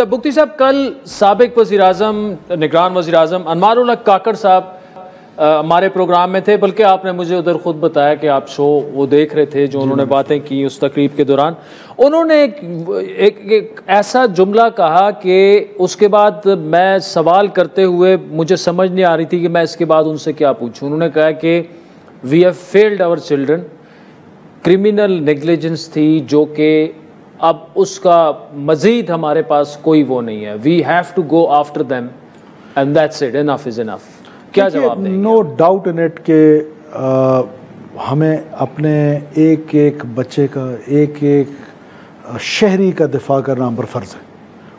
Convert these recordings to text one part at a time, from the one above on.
मुफ्ती साहब, कल साबिक वज़ीर-ए-आज़म, निगरान वज़ीर-ए-आज़म अनवारुल हक काकड़ साहब हमारे प्रोग्राम में थे, बल्कि आपने मुझे उधर खुद बताया कि आप शो वो देख रहे थे, जो उन्होंने बातें की उस तकरीब के दौरान। उन्होंने एक ऐसा जुमला कहा कि उसके बाद मैं सवाल करते हुए मुझे समझ नहीं आ रही थी कि मैं इसके बाद उनसे क्या पूछूं। उन्होंने कहा कि we have failed our children, criminal negligence थी जो कि अब उसका मजीद हमारे पास कोई वो नहीं है, we have to go after them and that's it, enough is enough. क्या जवाब देंगे? नो डाउट इन इट के हमें अपने एक एक बच्चे का, एक एक शहरी का दिफा करना हम पर फ़र्ज़ है,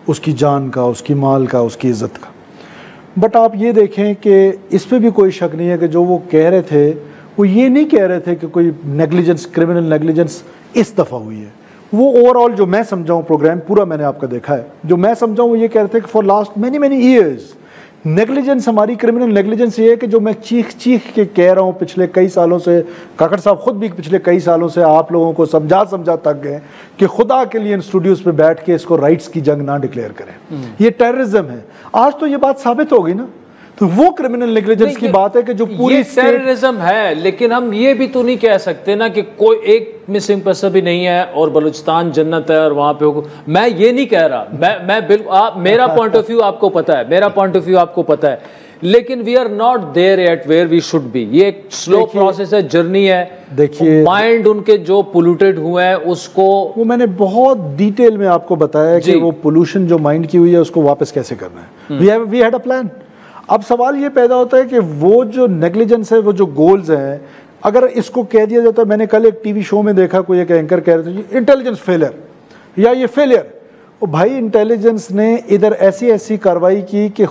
उसकी जान का, उसकी माल का, उसकी इज़्ज़त का। बट आप ये देखें कि इस पर भी कोई शक नहीं है कि जो वो कह रहे थे वो ये नहीं कह रहे थे कि कोई नेग्लिजेंस, क्रिमिनल नेग्लिजेंस इस दफ़ा हुई है। वो ओवरऑल जो मैं समझाऊँ, प्रोग्राम पूरा मैंने आपका देखा है, जो मैं समझाऊँ वो ये कह रहे थे कि for last many years negligence, हमारी क्रिमिनल नेग्लिजेंस ये है कि जो मैं चीख चीख के कह रहा हूँ पिछले कई सालों से, काकड़ साहब खुद भी पिछले कई सालों से आप लोगों को समझा तक गए कि खुदा के लिए इन स्टूडियोज़ पे बैठ के इसको राइट्स की जंग ना डिक्लेयर करें, ये टेररिज्म है। आज तो ये बात साबित हो गई ना। तो वो क्रिमिनल नेग्लिजेंस की बात है कि जो पूरी टेररिज्म है, लेकिन हम ये भी तो नहीं कह सकते ना कि कोई एक मिसिंग पर्सन भी नहीं है और बलूचिस्तान जन्नत है और वहां पे मैं ये नहीं कह रहा। मैं बिल्कुल, मेरा पॉइंट ऑफ व्यू आपको पता है, मेरा पॉइंट ऑफ व्यू आपको पता है, लेकिन we are not there at where we should be. ये एक स्लो प्रोसेस है, जर्नी है। देखिए, माइंड उनके जो पोल्यूटेड हुए हैं उसको, वो मैंने बहुत डिटेल में आपको बताया कि वो पोल्यूशन जो माइंड की हुई है उसको वापस कैसे करना है। We had a plan. अब सवाल ये पैदा होता है कि वो जो नेग्लिजेंस है, वो जो गोल्स हैं, अगर इसको कह दिया जाता है, मैंने कल एक टीवी शो में देखा, कोई एक एंकर कह रहे थे इंटेलिजेंस फेलियर या ये फेलियर। ओ भाई, इंटेलिजेंस ने इधर ऐसी कार्रवाई की कि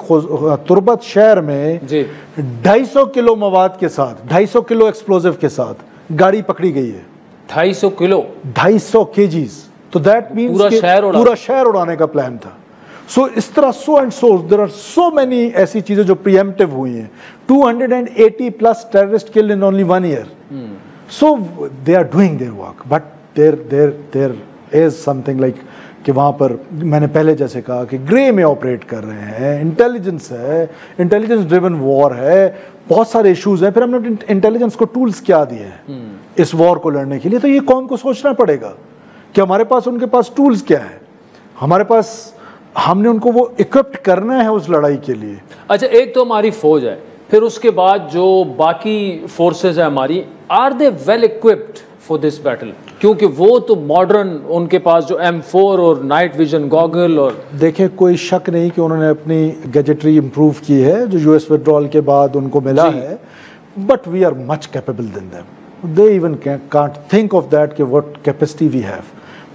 तुर्बत शहर में 250 किलो मवाद के साथ, 250 किलो एक्सप्लोजिव के साथ गाड़ी पकड़ी गई है। 250 किलो, 250 केजीज। तो दैट मीन्स पूरा शहर उड़ाने का प्लान था। सो इस तरह so and so there are so many ऐसी चीजें जो प्रीएम्प्टिव हुई हैं। 280 plus terrorist killed in only 1 year. So they are doing their work, but there is something like कि वहाँ पर मैंने पहले जैसे कहा कि ग्रे में ऑपरेट कर रहे हैं, इंटेलिजेंस है, इंटेलिजेंस ड्रिवन वॉर है, बहुत सारे इश्यूज हैं। फिर हमने इंटेलिजेंस को टूल्स क्या दिए हैं इस वॉर को लड़ने के लिए? तो ये कौम को सोचना पड़ेगा कि हमारे पास, उनके पास टूल्स क्या है, हमारे पास, हमने उनको वो इक्विप्ड करना है उस लड़ाई के लिए। अच्छा, एक तो हमारी फौज है, फिर उसके बाद जो बाकी फोर्सेस है हमारी, are they well equipped for this battle? क्योंकि वो तो मॉडर्न, उनके पास जो M4 और नाइट विजन गॉगल, और देखिए कोई शक नहीं कि उन्होंने अपनी गैजेटरी इंप्रूव की है जो यूएस विड्रॉल के बाद उनको मिला है, but we are much capable than them. They even can't think of that कि what capacity we have.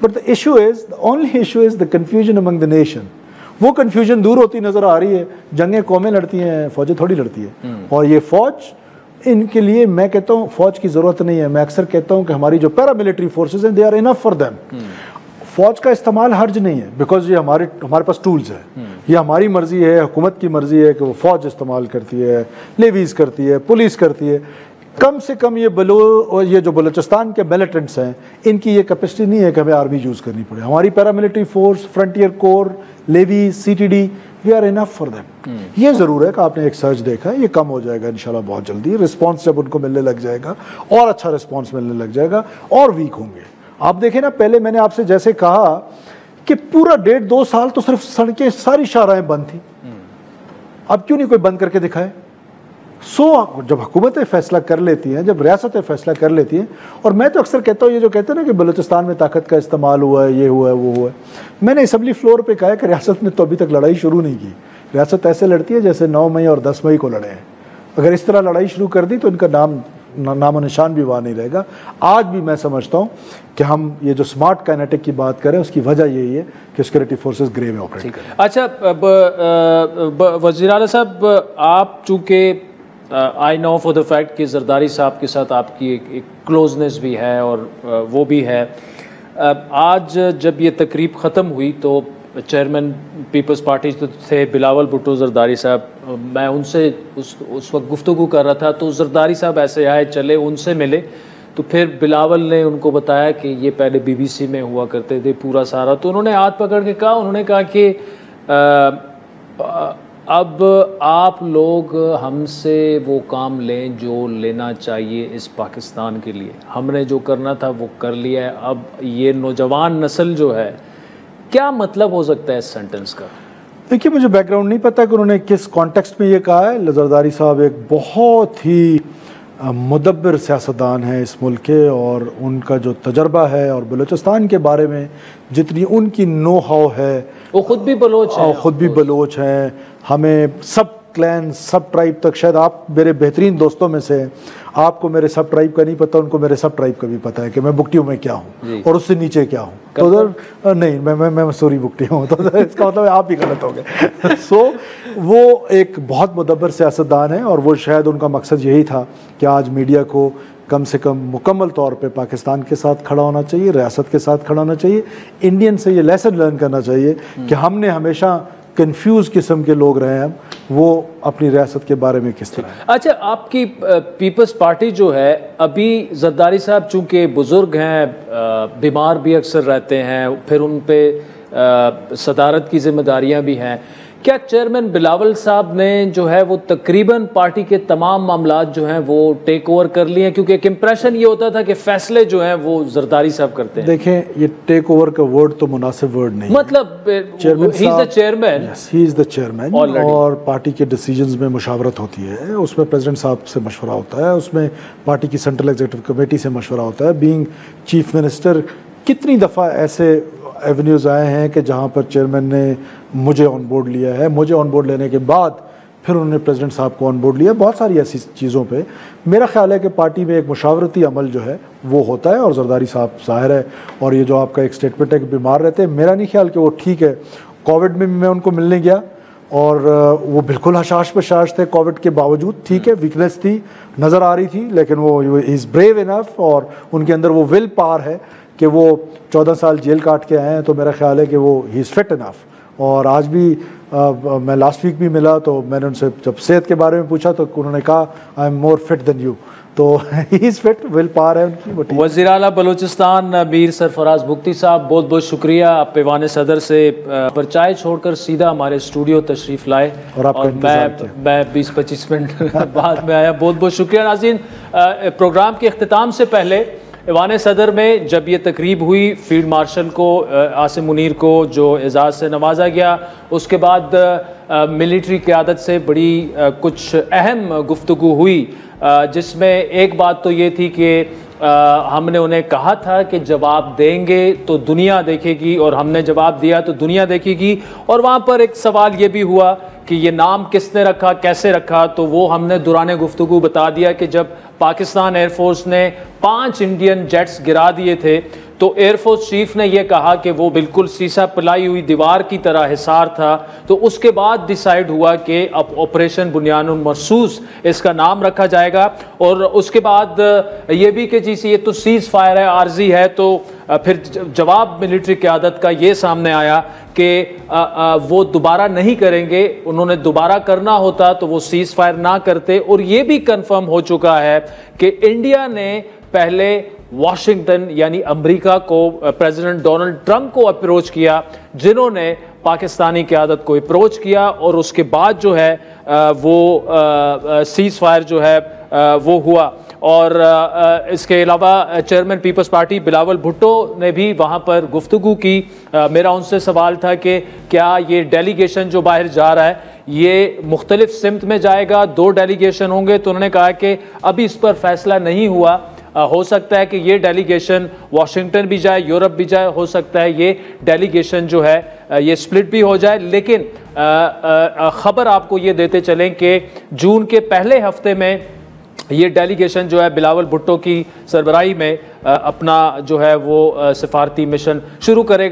But the issue is, the only issue is the confusion among the nation. वो confusion दूर होती नजर आ रही है। जंगें कौमें लड़ती हैं, फौजें थोड़ी लड़ती है। और ये फौज, इनके लिए मैं कहता हूँ फौज की जरूरत नहीं है। मैं अक्सर कहता हूँ कि हमारी जो पैरामिलिट्री फोर्सेज हैं, they are enough for them. फौज का इस्तेमाल हर्ज नहीं है, बिकॉज ये हमारे पास टूल्स है। ये हमारी मर्जी है, हुकूमत की मर्जी है कि वो फौज इस्तेमाल करती है, लेवीज करती है, पुलिस करती है। कम से कम ये जो बलूचिस्तान के मिलिटेंट्स हैं, इनकी ये कैपेसिटी नहीं है कि हमें आर्मी यूज़ करनी पड़े। हमारी paramilitary force, frontier corps, levy, CTD, we are enough for them. ये ज़रूर है कि आपने एक सर्च देखा है, ये कम हो जाएगा इंशाल्लाह बहुत जल्दी। रिस्पॉन्स जब उनको मिलने लग जाएगा और अच्छा रिस्पॉन्स मिलने लग जाएगा और वीक होंगे। आप देखें ना, पहले मैंने आपसे जैसे कहा कि पूरा 1.5-2 साल तो सिर्फ सड़कें, सारी शाहराहें बंद थी। अब क्यों नहीं कोई बंद करके दिखाए? जब हुकूमतें फैसला कर लेती हैं, जब रियासतें फैसला कर लेती हैं, और मैं तो अक्सर कहता हूँ, ये जो कहते हैं ना कि बलूचिस्तान में ताकत का इस्तेमाल हुआ है, ये हुआ है, वो हुआ है, मैंने असेंबली फ्लोर पे कहा है कि रियासत ने तो अभी तक लड़ाई शुरू नहीं की। रियासत ऐसे लड़ती है जैसे 9 मई और 10 मई को लड़े हैं। अगर इस तरह लड़ाई शुरू कर दी तो इनका नामो निशान भी वहाँ नहीं रहेगा। आज भी मैं समझता हूँ कि हम ये जो स्मार्ट काइनेटिक की बात करें, उसकी वजह यही है कि सिक्योरिटी फोर्सेस ग्रे में ऑपरेट करें। अच्छा, वज़ीर आला साहब, आप चूँकि I know for the fact कि जरदारी साहब के साथ आपकी एक क्लोजनेस भी है और वो भी है। आज जब ये तकरीब ख़त्म हुई तो चेयरमैन पीपल्स पार्टी तो थे बिलावल भुट्टो जरदारी साहब, मैं उनसे उस वक्त गुफ्तगू कर रहा था, तो जरदारी साहब ऐसे आए, चले, उनसे मिले, तो फिर बिलावल ने उनको बताया कि ये पहले BBC में हुआ करते थे पूरा सारा। तो उन्होंने हाथ पकड़ के कहा, उन्होंने कहा कि अब आप लोग हमसे वो काम लें जो लेना चाहिए इस पाकिस्तान के लिए। हमने जो करना था वो कर लिया है। अब ये नौजवान नस्ल जो है, क्या मतलब हो सकता है इस सेंटेंस का? देखिए, मुझे बैकग्राउंड नहीं पता कि उन्होंने किस कॉन्टेक्स्ट में ये कहा है। जरदारी साहब एक बहुत ही मुदब्बिर सियासतदान है इस मुल्क के, और उनका जो तजर्बा है और बलूचिस्तान के बारे में जितनी उनकी नो हाउ है, वो खुद भी बलोच हैं। खुद भी बलोच हैं। हमें सब क्लैन, सब ट्राइब तक, शायद आप मेरे बेहतरीन दोस्तों में से, आपको मेरे सब ट्राइब का नहीं पता, उनको मेरे सब ट्राइब का भी पता है कि मैं बुकटियों में क्या हूँ और उससे नीचे क्या हूँ। तो उधर नहीं, मैं मसूरी बुकटी हूँ, तो इसका मतलब आप भी गलत हो गए। सो वो एक बहुत मुदब्बर सियासतदान है, और वो शायद उनका मकसद यही था कि आज मीडिया को कम से कम मुकम्मल तौर पे पाकिस्तान के साथ खड़ा होना चाहिए, रियासत के साथ खड़ा होना चाहिए। इंडियन से ये लेसन लर्न करना चाहिए कि हमने हमेशा कंफ्यूज किस्म के लोग रहे हैं, वो अपनी रियासत के बारे में किस तरह। अच्छा, आपकी पीपल्स पार्टी जो है, अभी जरदारी साहब चूंकि बुजुर्ग हैं, बीमार भी अक्सर रहते हैं, फिर उन पे सदारत की जिम्मेदारियां भी हैं, क्या चेयरमैन बिलावल साहब ने जो है वो तकरीबन पार्टी के तमाम मामलात जो हैं वो टेक ओवर कर लिए हैं? क्योंकि एक इम्प्रेशन ये होता था कि फैसले जो हैं वो जरदारी साहब करते हैं। देखें, ये टेक ओवर का वर्ड तो मुनासिब वर्ड नहीं, मतलब chairman he is the chairman, he is the chairman, और पार्टी के डिसीजंस में मुशावरत होती है, उसमें प्रेसिडेंट साहब से मशवरा होता है, उसमें पार्टी की सेंट्रल एग्जीक्यूटिव कमेटी से मशवरा होता है। बीइंग चीफ मिनिस्टर, कितनी दफ़ा ऐसे एवेन्यूज़ आए हैं कि जहाँ पर चेयरमैन ने मुझे ऑन बोर्ड लिया है, मुझे ऑन बोर्ड लेने के बाद फिर उन्होंने प्रेसिडेंट साहब को ऑन बोर्ड लिया। बहुत सारी ऐसी चीज़ों पे मेरा ख्याल है कि पार्टी में एक मुशावरती अमल जो है वो होता है, और जरदारी साहब ज़ाहिर है। और ये जो आपका एक स्टेटमेंट है कि बीमार रहते हैं, मेरा नहीं ख्याल कि वो ठीक है। कोविड में भी मैं उनको मिलने गया और वो बिल्कुल हशाश बशाश थे कोविड के बावजूद। ठीक है, वीकनेस थी, नज़र आ रही थी, लेकिन वो इज़ ब्रेव इनफ, और उनके अंदर वो विल पावर है कि वो 14 साल जेल काट के आए हैं। तो मेरा ख्याल है कि वो ही इज़ फिट इनफ। और आज भी मैं लास्ट वीक भी मिला, तो मैंने उनसे जब सेहत के बारे में पूछा तो उन्होंने कहा I am more fit than you. तो he is fit, will power है उनकी। वज़ीर आला बलूचिस्तान मीर सरफराज बुख्ती साहब, बहुत बहुत शुक्रिया, आप ऐवान सदर से पर चाय छोड़कर सीधा हमारे स्टूडियो तशरीफ लाए, और मैं 20-25 मिनट बाद में आया। बहुत बहुत शुक्रिया। नाज़रीन, प्रोग्राम के अख्तिताम से पहले ऐवान सदर में जब ये तकरीब हुई, फील्ड मार्शल को आसिम मुनीर को जो एजाज़ से नवाजा गया, उसके बाद मिलिट्री क़यादत से बड़ी कुछ अहम गुफ्तगू हुई, जिसमें एक बात तो ये थी कि हमने उन्हें कहा था कि जवाब देंगे तो दुनिया देखेगी, और हमने जवाब दिया तो दुनिया देखेगी। और वहाँ पर एक सवाल ये भी हुआ कि ये नाम किसने रखा, कैसे रखा, तो वो हमने दौरान गुफ्तगू बता दिया कि जब पाकिस्तान एयरफोर्स ने 5 इंडियन जेट्स गिरा दिए थे, तो एयरफोर्स चीफ ने यह कहा कि वो बिल्कुल सीसा पिलाई हुई दीवार की तरह हिसार था। तो उसके बाद डिसाइड हुआ कि अब ऑपरेशन बुनियानुल मरसूस इसका नाम रखा जाएगा। और उसके बाद ये भी कि जी ये तो सीज फायर है, आर्जी है। तो फिर जवाब मिलिट्री क़यादत का ये सामने आया कि वो दोबारा नहीं करेंगे। उन्होंने दोबारा करना होता तो वो सीज फायर ना करते। और ये भी कंफर्म हो चुका है कि इंडिया ने पहले वाशिंगटन यानी अमेरिका को, प्रेसिडेंट डोनाल्ड ट्रंप को अप्रोच किया, जिन्होंने पाकिस्तानी क़यादत को अप्रोच किया, और उसके बाद जो है वो सीज फायर जो है वो हुआ। और इसके अलावा चेयरमैन पीपल्स पार्टी बिलावल भुट्टो ने भी वहाँ पर गुफ्तगू की। मेरा उनसे सवाल था कि क्या ये डेलीगेशन जो बाहर जा रहा है ये मुख्तलिफ सिमत में जाएगा, 2 डेलीगेशन होंगे? तो उन्होंने कहा कि अभी इस पर फैसला नहीं हुआ, हो सकता है कि ये डेलीगेशन वाशिंगटन भी जाए, यूरोप भी जाए, हो सकता है ये डेलीगेशन जो है ये स्प्लिट भी हो जाए। लेकिन ख़बर आपको ये देते चलें कि जून के पहले हफ्ते में ये डेलीगेशन जो है बिलावल भुट्टो की सरबराही में अपना जो है वो सिफारती मिशन शुरू करेगा।